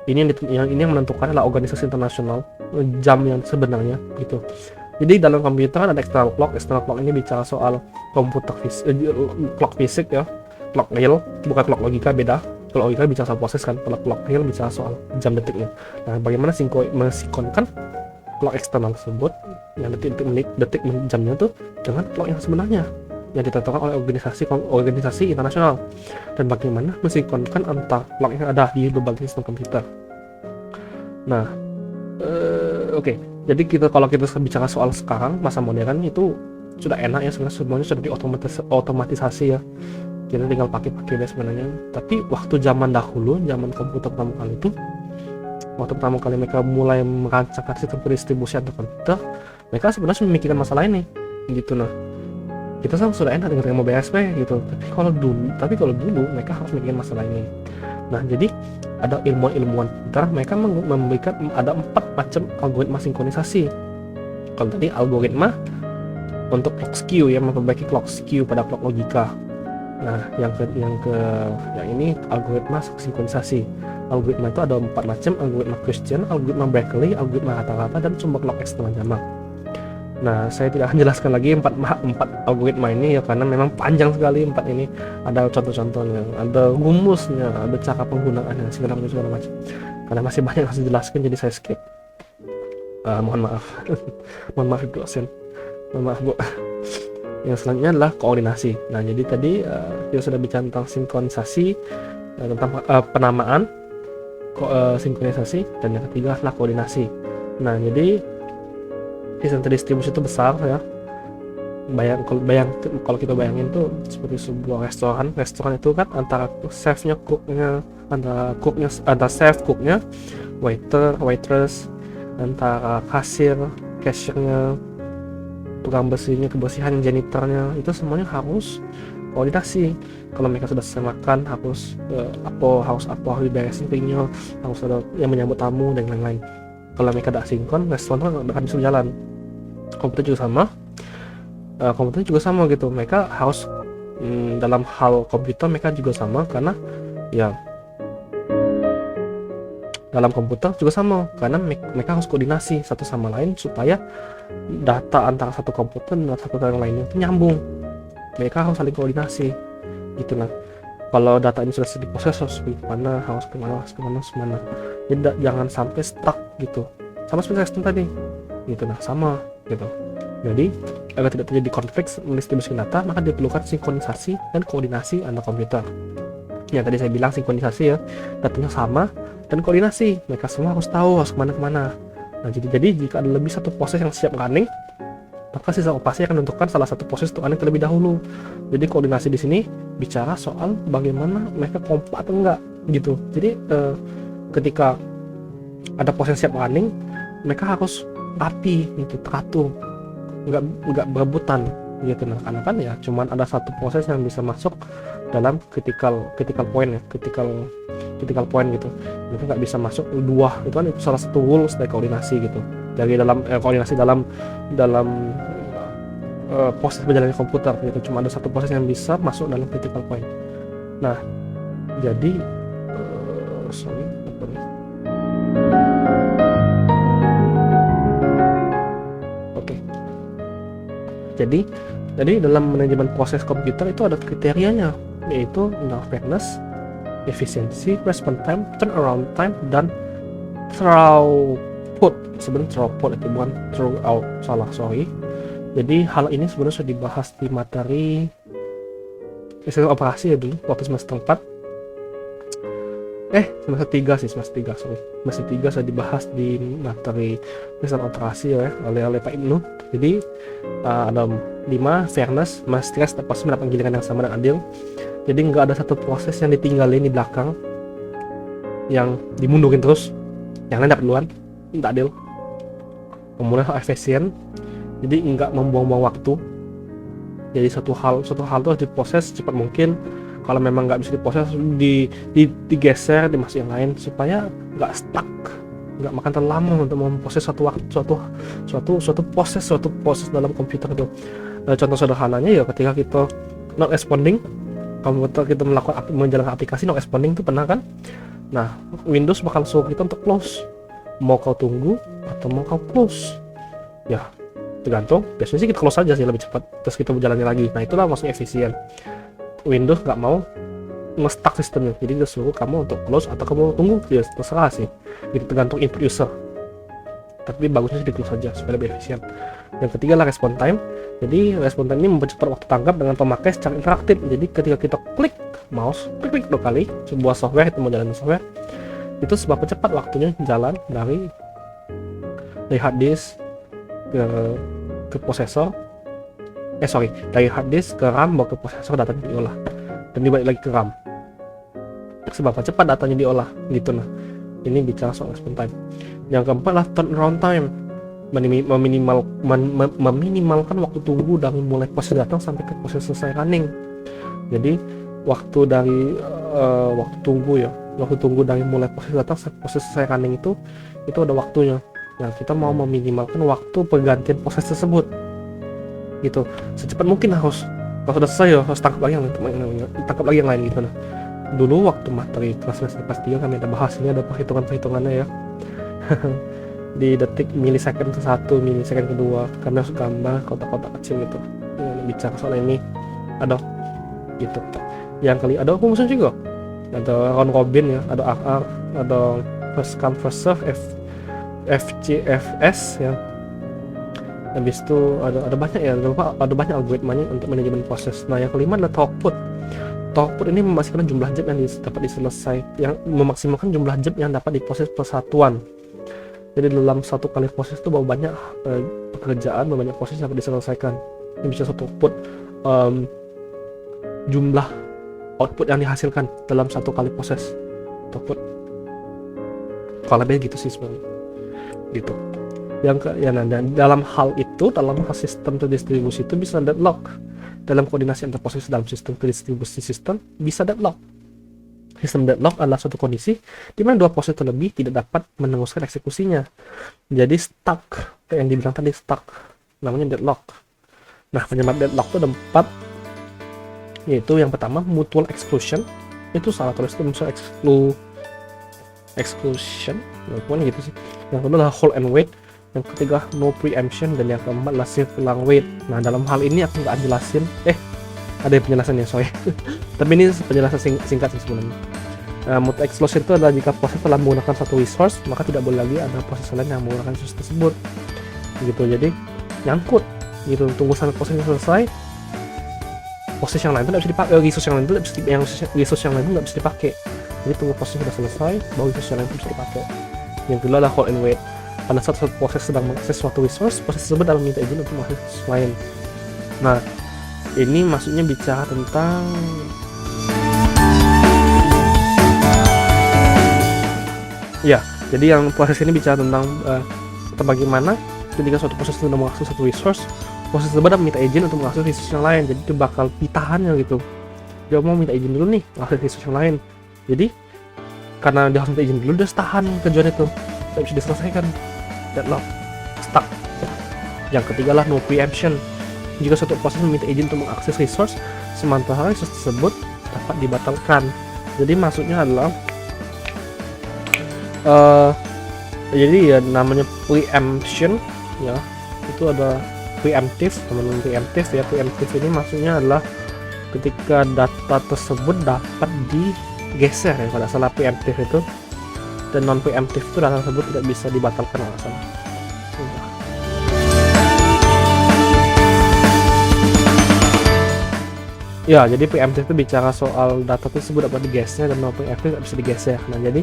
Ini yang menentukan adalah organisasi internasional, jam yang sebenarnya gitu. Jadi dalam komputer kan ada external clock. External clock ini bicara soal komputer clock fisik ya, clock real, bukan clock logika, beda. Kalau logika bicara soal proses kan, kalau clock real bicara soal jam detiknya. Nah, bagaimana mensinkronkan clock eksternal tersebut yang detik menit, detik jamnya tuh dengan clock yang sebenarnya yang ditentukan oleh organisasi internasional, dan bagaimana mensinkronkan antar clock yang ada di berbagai sistem komputer. Nah, oke. Jadi kalau kita bicara soal sekarang masa modern itu sudah enak ya, sebenarnya semuanya sudah diotomatisasi ya. Kita tinggal pakai sebenarnya. Tapi waktu zaman dahulu, zaman komputer pertama kali itu, waktu pertama kali mereka mulai merancangkan sistem pendistribusian antar komputer, mereka sebenarnya memikirkan masalah ini gitu. Nah, kita sudah enak dengan mau BSP gitu, tapi kalau dulu mereka harus mikirin masalah ini. Nah, jadi ada ilmuwan pintar, mereka memberikan ada 4 macam algoritma sinkronisasi. Kalau tadi algoritma untuk clock skew ya, memperbaiki clock skew pada clock logika. Nah, yang ini algoritma sinkronisasi. Algoritma itu ada 4 macam: algoritma Christian, algoritma Berkeley, algoritma rata-rata, dan sumber clock eksternal jamak. Nah, saya tidak akan jelaskan lagi 4 algoritma ini ya, karena memang panjang sekali 4 ini. Ada contoh-contohnya, ada rumusnya, ada cara penggunaannya, segala macam. Karena masih banyak yang harus dijelaskan, jadi saya skip. Mohon maaf. Mohon maaf dosen. Mohon maaf Bu. Yang selanjutnya adalah koordinasi. Nah, jadi tadi kita sudah bicara tentang sinkronisasi, tentang penamaan, sinkronisasi, dan yang ketiga adalah koordinasi. Nah, jadi sistem terdistribusi itu besar ya. Kalau kita bayangin tuh seperti sebuah restoran itu kan antara chefnya, cooknya, antara chef, cooknya, waitress, antara kasir, cashiernya, tukang bersihnya, kebersihan, janitornya, itu semuanya harus koordinasi. Kalau mereka sudah selesai makan, harus harus diberesin piringnya, harus ada yang menyambut tamu dan lain-lain. Kalau mereka tidak sinkron, restoran itu akan bisa jalan. Komputer juga sama gitu. Mereka harus dalam hal komputer mereka juga sama, karena ya dalam komputer juga sama, karena mereka harus koordinasi satu sama lain supaya data antara satu komputer dan satu yang lainnya itu nyambung. Mereka harus saling koordinasi gitu. Nah, kalau data ini sudah diproses harus kemana, harus kemana. Jadi jangan sampai stuck gitu, sama seperti sistem tadi gitu. Nah, sama gitu. Jadi agar tidak terjadi konflik mendistribusikan data, maka diperlukan sinkronisasi dan koordinasi antar komputer. Ya, tadi saya bilang sinkronisasi ya, datanya sama, dan koordinasi, mereka semua harus tahu harus kemana. Nah, jadi jika ada lebih satu proses yang siap running, maka sistem operasi akan menentukan salah satu proses untuk running terlebih dahulu. Jadi koordinasi di sini bicara soal bagaimana mereka kompak atau enggak gitu. Jadi ketika ada proses siap running, mereka harus rapi gitu, teratur, nggak berebutan gitu. Nah, karena kan ya cuman ada satu proses yang bisa masuk dalam critical point ya, critical point gitu. Itu nggak bisa masuk dua. Itu kan salah satu rules dari koordinasi gitu. Dari dalam koordinasi dalam proses berjalannya komputer gitu. Cuma ada satu proses yang bisa masuk dalam critical point. Nah, jadi Jadi dalam manajemen proses komputer itu ada kriterianya, yaitu fairness, efisiensi, response time, turnaround time, dan throughput. Sebenarnya throughput itu bukan throughout, sorry. Jadi hal ini sebenarnya sudah dibahas di materi sistem operasi ya dulu waktu semester 4. semester 3 sih, semester 3 saya dibahas di materi pesan operasi ya oleh Pak Ibnu. Jadi ada 5 fairness, stress, pasti mendapat giliran yang sama dan adil. Jadi nggak ada satu proses yang ditinggalin di belakang, yang dimundurin terus, yang lain dapat duluan, tidak adil. Kemudian efisien, jadi nggak membuang-buang waktu. Jadi satu hal itu harus diproses cepat mungkin. Kalau memang nggak bisa diproses, digeser, dimasukin yang lain supaya nggak stuck, nggak makan terlalu lama untuk memproses suatu proses dalam komputer itu. Contoh sederhananya ya ketika kita not responding, komputer kita menjalankan aplikasi not responding itu pernah kan? Nah, Windows bakal suruh kita untuk close, mau kau tunggu atau mau kau close, ya tergantung. Biasanya sih kita close aja sih lebih cepat, terus kita berjalannya lagi. Nah itulah maksudnya efisien. Windows nggak mau nge-stuck sistemnya, jadi dia suruh kamu untuk close atau kamu tunggu, ya terserah sih, itu tergantung input user. Tapi bagusnya sih di close saja supaya lebih efisien. Yang ketiga lah respon time. Jadi respon time ini mempercepat waktu tanggap dengan pemakai secara interaktif. Jadi ketika kita klik mouse, klik 2 kali sebuah software, itu mau jalan software, itu sebab percepat waktunya jalan dari hard disk ke prosesor. Dari hard disk ke RAM, bawa ke prosesor, datanya diolah dan dibalik lagi ke RAM. Seberapa cepat datanya diolah gitu. Nah, ini bicara soal respon time. Yang keempat lah turnaround time, meminimalkan waktu tunggu dari mulai proses datang sampai ke proses selesai running. Jadi waktu dari waktu tunggu dari mulai proses datang sampai proses selesai running itu ada waktunya. Nah, kita mau meminimalkan waktu pergantian proses tersebut gitu, secepat mungkin harus. Kalau sudah selesai ya harus tangkap lagi yang lain gitu. Nah, dulu waktu materi kelas kelas 3 kami ada bahas, ini ada perhitungannya ya. Di detik milisecond ke 1, milisecond kedua, kami harus gambar kotak-kotak kecil gitu. Yang bicara soal ini ada gitu. Yang kali ada rumusnya juga, ada round robin ya, ada RR, ada first come first serve, FCFS ya. Habis itu ada banyak ya, ada banyak algoritmanya untuk manajemen proses. Nah, yang kelima adalah throughput. Throughput ini memaksimalkan jumlah job yang dapat diselesaikan, yang memaksimalkan jumlah job yang dapat diproses persatuan. Jadi dalam satu kali proses itu banyak pekerjaan, banyak proses yang dapat diselesaikan. Ini bisa satu throughput, jumlah output yang dihasilkan dalam satu kali proses. Throughput. Kalau lebih gitu sih sebenarnya. Gitu. Dan dalam hal sistem terdistribusi itu bisa deadlock. Dalam koordinasi antar proses dalam sistem terdistribusi sistem bisa deadlock. Sistem deadlock adalah suatu kondisi di mana 2 proses terlebih tidak dapat meneruskan eksekusinya. Jadi stuck, kayak yang dibilang tadi stuck, namanya deadlock. Nah, penyebab deadlock itu ada 4, yaitu yang pertama mutual exclusion, itu salah tulis itu misalnya exclusion, gitu sih. Yang kedua adalah hold and wait. Yang ketiga no preemption, dan yang keempat adalah long wait. Nah, dalam hal ini aku nggak jelasin, ada penjelasannya sorry. Tapi ini penjelasan singkat sih sebenarnya. Mutual exclusion itu adalah jika proses telah menggunakan satu resource, maka tidak boleh lagi ada proses lain yang menggunakan resource tersebut gitu. Jadi nyangkut gitu, tunggu sampai prosesnya selesai, proses yang lain itu tidak bisa dipakai, resource yang lain itu nggak bisa dipakai. Jadi tunggu prosesnya sudah selesai, baru resource yang lain itu bisa dipakai. Yang kedua adalah hold and wait. Pada saat suatu proses sedang mengakses suatu resource, proses tersebut dalam minta izin untuk mengakses lain. Nah, ini maksudnya bicara tentang ya, jadi yang proses ini bicara tentang bagaimana ketika suatu proses sudah mengakses satu resource, proses tersebut dapat minta izin untuk mengakses resource yang lain. Jadi itu bakal pitahannya gitu. Dia mau minta izin dulu nih mengakses resource yang lain. Jadi karena dia harus minta izin dulu, dia tahan kerjaan itu, tidak bisa diselesaikan. Deadlock, stuck. Yang ketiga lah no preemption. Jika suatu proses meminta izin untuk mengakses resource, sementara resource tersebut dapat dibatalkan. Jadi maksudnya adalah jadi ya namanya preemption ya, itu ada preemptive, teman-teman. Preemptive ini maksudnya adalah ketika data tersebut dapat digeser ya, pada salah preemptive itu. Dan non preemptive itu data tersebut tidak bisa dibatalkan alasan. Ya, jadi preemptive itu bicara soal data tersebut dapat digeser dan non preemptive tidak bisa digeser. Nah, jadi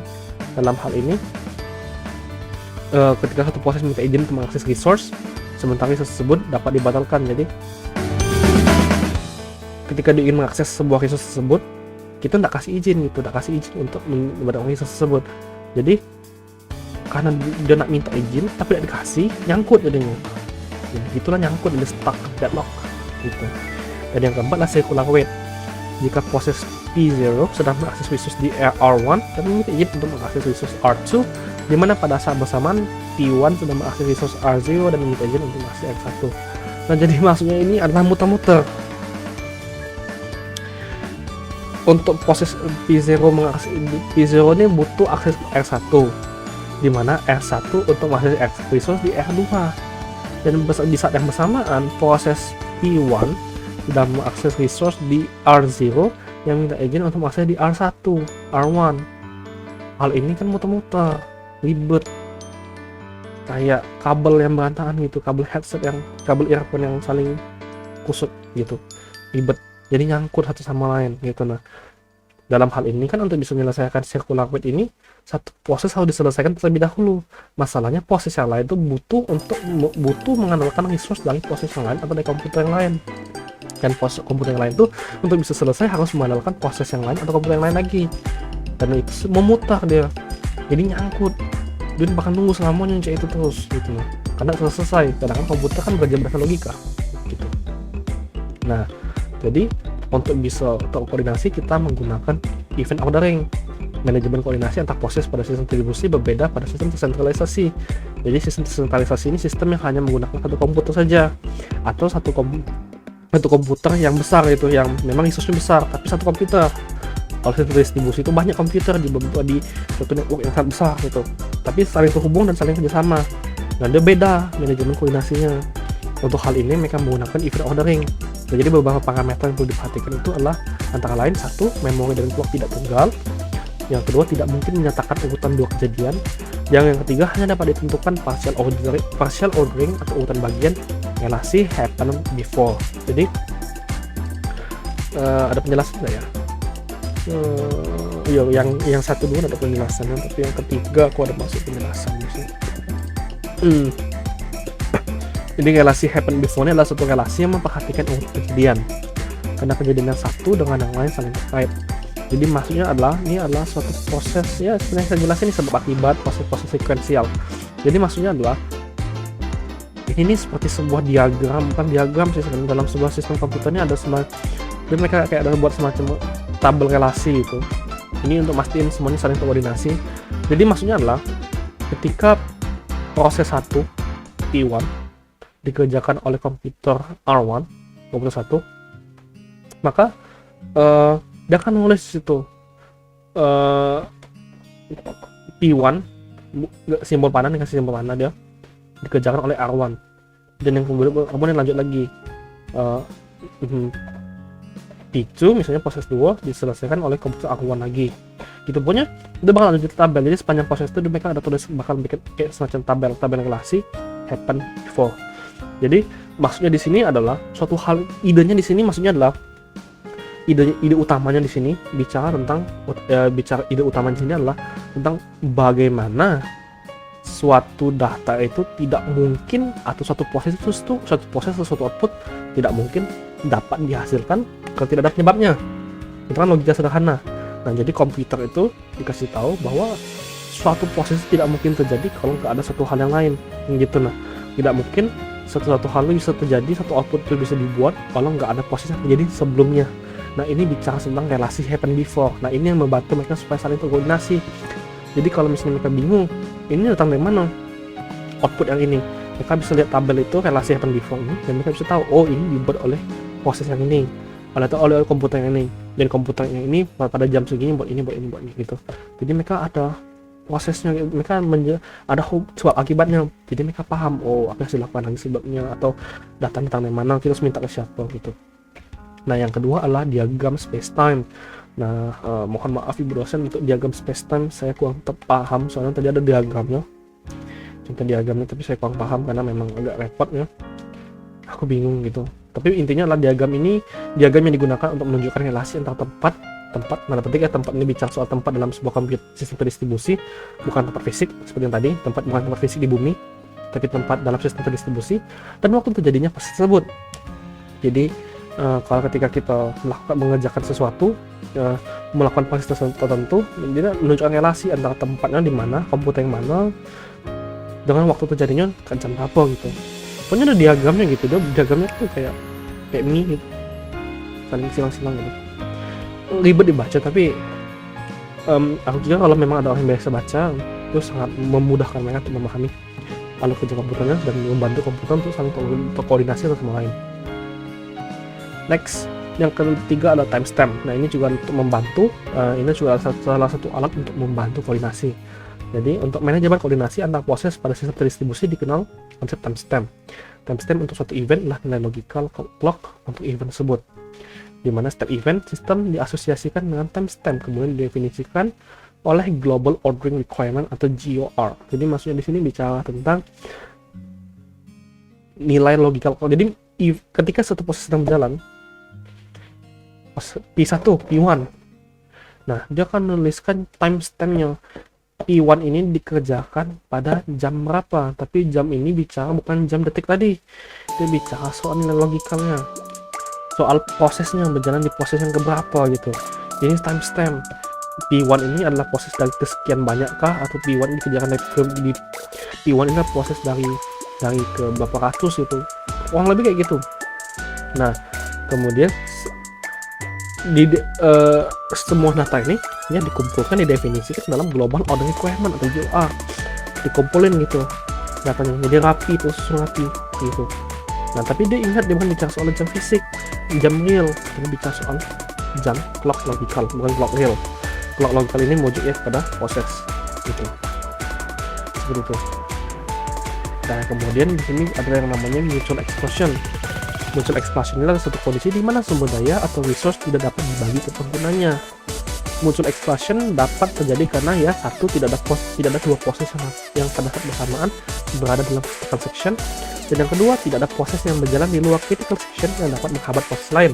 dalam hal ini ketika satu proses minta izin untuk mengakses resource, sementara resource tersebut dapat dibatalkan. Jadi ketika dia ingin mengakses sebuah resource tersebut, kita tidak kasih izin gitu, tidak kasih izin untuk membatalkan resource tersebut. Jadi karena dia nak minta izin tapi tidak dikasih, nyangkut jadinya. Jadi gitulah, nyangkut, jadi stuck, deadlock gitu. Dan yang keempat adalah circular wait. Jika proses P0 sedang mengakses resource di R1 dan meminta izin untuk mengakses resource R2, di mana pada saat bersamaan P1 sedang mengakses resource R0 dan meminta izin untuk mengakses R1. Nah, jadi maksudnya ini adalah muter-muter. Untuk proses P0 mengakses P0 ini butuh akses R1, di mana R1 untuk mengakses resource di R2. Dan di saat yang bersamaan proses P1 sudah mengakses resource di R0 yang minta izin untuk mengakses di R1, R1. Hal ini kan muter-muter, ribet, kayak kabel yang berantakan gitu, kabel headset yang, kabel earphone yang saling kusut gitu, ribet, jadi nyangkut satu sama lain gitu. Nah, dalam hal ini kan untuk bisa menyelesaikan circular wait ini, satu proses harus diselesaikan terlebih dahulu. Masalahnya proses yang lain itu butuh mengandalkan resource dari proses yang lain atau dari komputer yang lain. Dan proses komputer yang lain itu untuk bisa selesai harus mengandalkan proses yang lain atau komputer yang lain lagi. Dan itu memutar dia, jadi nyangkut. Dia bahkan nunggu selamanya itu terus gitu. Karena selesai. Kadang-kadang komputer kan bekerja berdasarkan logika gitu. Nah, jadi untuk bisa terkoordinasi kita menggunakan event ordering. Manajemen koordinasi antar proses pada sistem distribusi berbeda pada sistem tersentralisasi. Jadi sistem tersentralisasi ini sistem yang hanya menggunakan satu komputer saja, atau satu komputer yang besar itu, yang memang resource-nya besar, tapi satu komputer. Kalau sistem distribusi itu banyak komputer di satu network yang sangat besar gitu, tapi saling terhubung dan saling kerjasama. Nah, dia beda manajemen koordinasinya. Untuk hal ini mereka menggunakan event ordering. Nah, jadi beberapa parameter yang perlu diperhatikan itu adalah antara lain: satu, memori dan clock tidak tunggal; yang kedua, tidak mungkin menyatakan urutan dua kejadian; yang ketiga, hanya dapat ditentukan partial ordering atau urutan bagian relasi happen before. Jadi ada penjelasan nggak ya? Yang satu dulu ada penjelasannya, tapi yang ketiga aku ada masuk penjelasan sih. Jadi relasi happen before ini adalah suatu relasi yang memperhatikan urutan kejadian, karena kejadian yang satu dengan yang lain saling terkait. Jadi maksudnya adalah ini adalah suatu proses, ya sebenarnya saya jelasin ini sebab akibat, proses-proses sekuensial. Jadi maksudnya adalah ini seperti sebuah diagram, bukan diagram sih sebenarnya, dalam sebuah sistem komputernya ada semacam, jadi mereka kayak ada buat semacam tabel relasi itu. Ini untuk mastiin semuanya saling koordinasi. Jadi maksudnya adalah ketika proses 1 P1 dikerjakan oleh komputer R1, komputer 1, maka dia akan nulis situ P1 simbol panah, dikasih simbol panah, dia dikerjakan oleh R1, dan yang kemudian lanjut lagi P2 misalnya proses 2 diselesaikan oleh komputer R1 lagi gitu. Pokoknya itu bakal lanjut tabel. Jadi sepanjang proses itu mereka ada tulis, bakal bikin kayak semacam tabel relasi happen before. Jadi maksudnya di sini adalah suatu hal, idenya di sini maksudnya adalah ide utamanya di sini bicara tentang ide utamanya di sini adalah tentang bagaimana suatu data itu tidak mungkin, atau suatu proses atau suatu output tidak mungkin dapat dihasilkan kalau tidak ada penyebabnya. Itu kan logika sederhana. Nah, jadi komputer itu dikasih tahu bahwa suatu proses tidak mungkin terjadi kalau nggak ada satu hal yang lain gitu. Nah, tidak mungkin satu hal bisa terjadi, satu output itu bisa dibuat kalau nggak ada proses yang terjadi sebelumnya. Nah, ini bicara tentang relasi happen before. Nah, ini yang membantu mereka supaya saling terkoordinasi. Jadi kalau misalnya mereka bingung, ini datang dari mana output yang ini, mereka bisa lihat tabel itu relasi happen before ini, dan mereka bisa tahu, oh ini dibuat oleh proses yang ini, atau oleh komputer yang ini, dan komputer yang ini pada jam segini buat ini gitu. Jadi mereka ada prosesnya, mereka ada sebab akibatnya, jadi mereka paham, oh apa yang harus dilakukan lagi sebabnya, atau datang dari mana, kita harus minta ke siapa gitu. Nah, yang kedua adalah diagram space-time. Nah, mohon maaf ibu dosen, untuk diagram space-time saya kurang paham, soalnya tadi ada diagramnya, contoh diagramnya, tapi saya kurang paham karena memang agak repot ya, aku bingung gitu. Tapi intinya adalah diagram yang digunakan untuk menunjukkan relasi antara tempat, nada petik ya, tempat ini bicara soal tempat dalam sebuah komputer sistem terdistribusi, bukan tempat fisik seperti yang tadi, bukan tempat fisik di bumi, tapi tempat dalam sistem terdistribusi, dan waktu terjadinya proses tersebut. Jadi kalau ketika kita mengerjakan sesuatu, melakukan proses tertentu, dia menunjukkan relasi antara tempatnya di mana, komputer yang mana, dengan waktu terjadinya kan jam apa gitu. Pokoknya ada diagramnya gitu, diagramnya tuh kayak mie gitu, saling silang-silang gitu. Ribet dibaca, tapi aku kira kalau memang ada orang yang biasa baca, itu sangat memudahkan mereka untuk memahami alur kerja komputernya dan membantu komputer untuk saling terkoordinasi satu sama lain. Next, yang ketiga adalah timestamp. Nah, ini juga untuk membantu, ini juga salah satu alat untuk membantu koordinasi. Jadi untuk manajemen koordinasi antar proses pada sistem terdistribusi dikenal konsep timestamp. Timestamp untuk suatu event adalah nilai logical clock untuk event tersebut, di mana setiap event sistem diasosiasikan dengan timestamp, kemudian didefinisikan oleh Global Ordering Requirement atau GOR. Jadi maksudnya di sini bicara tentang nilai logical clock. Jadi ketika satu proses sedang berjalan, P1, P1, nah dia akan menuliskan timestampnya. P1 ini dikerjakan pada jam berapa, tapi jam ini bicara bukan jam detik tadi, dia bicara soal nilai logikalnya, soal prosesnya berjalan di proses yang keberapa gitu. Ini timestamp. P1 ini adalah proses dari kesekian banyakkah, atau P1 ini dikerjakan di P1 ini adalah proses dari ke berapa ratus gitu, kurang lebih kayak gitu. Nah kemudian semua data ini ya dikumpulkan, didefinisikan dalam Global Ordering Requirement atau GOR, dikumpulin gitu datanya, jadi rapi, terus rapi gitu. Nah tapi dia ingat, dia bukan bicara soal jam fisik, jam real, dia bicara soal jam clock logical, bukan clock real. Clock logical ini wujud ya pada proses gitu, seperti itu. Nah kemudian di sini ada yang namanya mutual exclusion. Mutual exclusion adalah satu kondisi di mana sumber daya atau resource tidak dapat dibagi ke penggunanya. Mutual exclusion dapat terjadi karena ya satu, tidak ada dua proses yang pada saat bersamaan berada dalam critical section, dan yang kedua tidak ada proses yang berjalan di luar critical section yang dapat menghambat proses lain.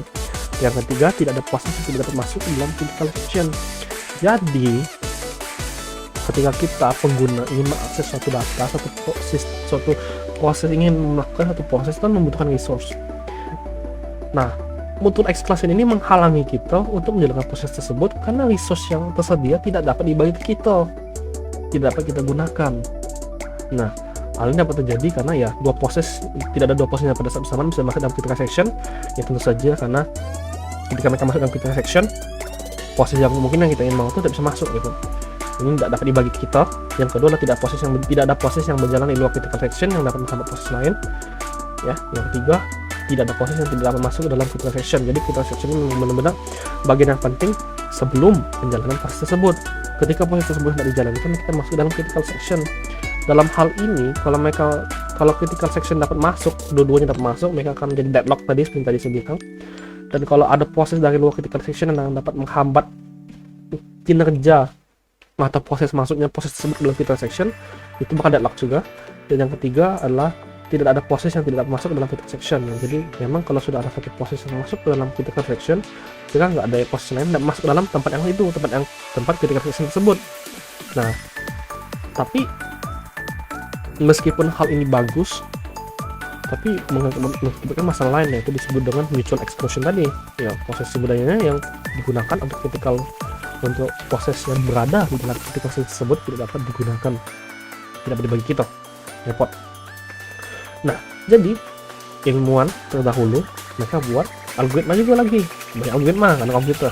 Yang ketiga, tidak ada proses yang tidak dapat masuk ke dalam critical section. Jadi ketika kita pengguna ingin mengakses suatu data, suatu proses ingin melakukan satu proses, itu membutuhkan resource. Nah, mutual exclusion ini menghalangi kita untuk menjalankan proses tersebut karena resource yang tersedia tidak dapat dibagi ke kita, tidak dapat kita gunakan. Nah, hal ini dapat terjadi karena ya tidak ada dua proses yang pada saat bersamaan bisa masuk dalam critical section. Ya tentu saja karena ketika mereka masuk dalam critical section, proses yang mungkin yang kita ingin mau itu tidak bisa masuk gitu. Ini tidak dapat dibagi ke kita. Yang kedua adalah tidak ada proses yang berjalan di luar critical section yang dapat menghambat proses lain. Ya, yang ketiga, tidak ada proses yang tidak dapat masuk ke dalam critical section. Jadi critical section ini benar-benar bagian yang penting sebelum penjalanan proses tersebut. Ketika proses tersebut tidak dijalankan, kita masuk dalam critical section. Dalam hal ini, kalau critical section dapat masuk, dua-duanya dapat masuk, mereka akan menjadi deadlock tadi seperti tadi saya bilang. Dan kalau ada proses dari luar critical section yang dapat menghambat kinerja atau proses masuknya proses tersebut dalam critical section, itu bakal deadlock juga. Dan yang ketiga adalah tidak ada proses yang tidak masuk ke dalam critical section. Jadi memang kalau sudah ada satu proses yang masuk ke dalam critical section, jika nggak ada proses lain yang masuk ke dalam tempat critical section tersebut. Nah, tapi meskipun hal ini bagus, tapi mengakibatkan masalah lain, yaitu disebut dengan mutual exclusion tadi. Ya, proses sebenarnya yang digunakan untuk proses yang berada di dalam critical section tersebut tidak dapat digunakan, tidak dapat dibagi kita, repot. Nah, jadi ilmuwan terdahulu mereka buat algoritma juga lagi, banyak algoritma karena komputer.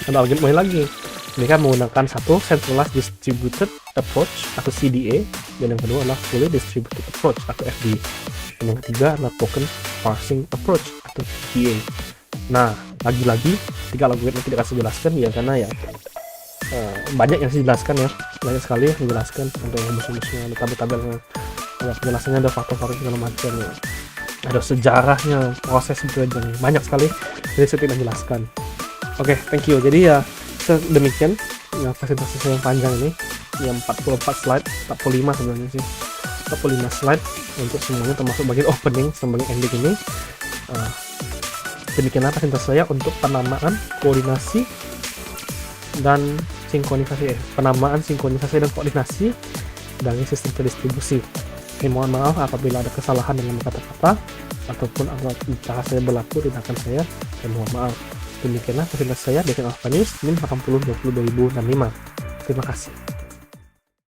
Ada algoritma lagi, mereka menggunakan satu centralized distributed approach atau CDA, dan yang kedua adalah fully distributed approach atau FD, dan yang ketiga adalah token parsing approach atau TPA. Nah, lagi-lagi tiga algoritma tidak akan saya jelaskan ya, karena ya banyak yang saya jelaskan ya, banyak sekali yang dijelaskan, ada rumus-rumusnya, ada tabel-tabelnya, ada penjelasannya, ada faktor-faktor segala macam ya, ada sejarahnya, proses belajarnya, banyak sekali, jadi saya tidak jelaskan. Oke, thank you. Jadi ya demikian ya presentasi saya yang panjang ini, yang 44 slide, 45 sebenarnya sih, 45 slide untuk semuanya, termasuk bagian opening sama bagian ending ini. Nah, demikianlah presentasi saya untuk penamaan, koordinasi, dan sinkronisasi. Penamaan, sinkronisasi, dan koordinasi dari sistem terdistribusi. Mohon maaf apabila ada kesalahan dalam kata-kata ataupun apabila saya berlaku tindakan saya, mohon maaf. Demikianlah presentasi saya Devin Alva News NIM 8020 2065. Terima kasih.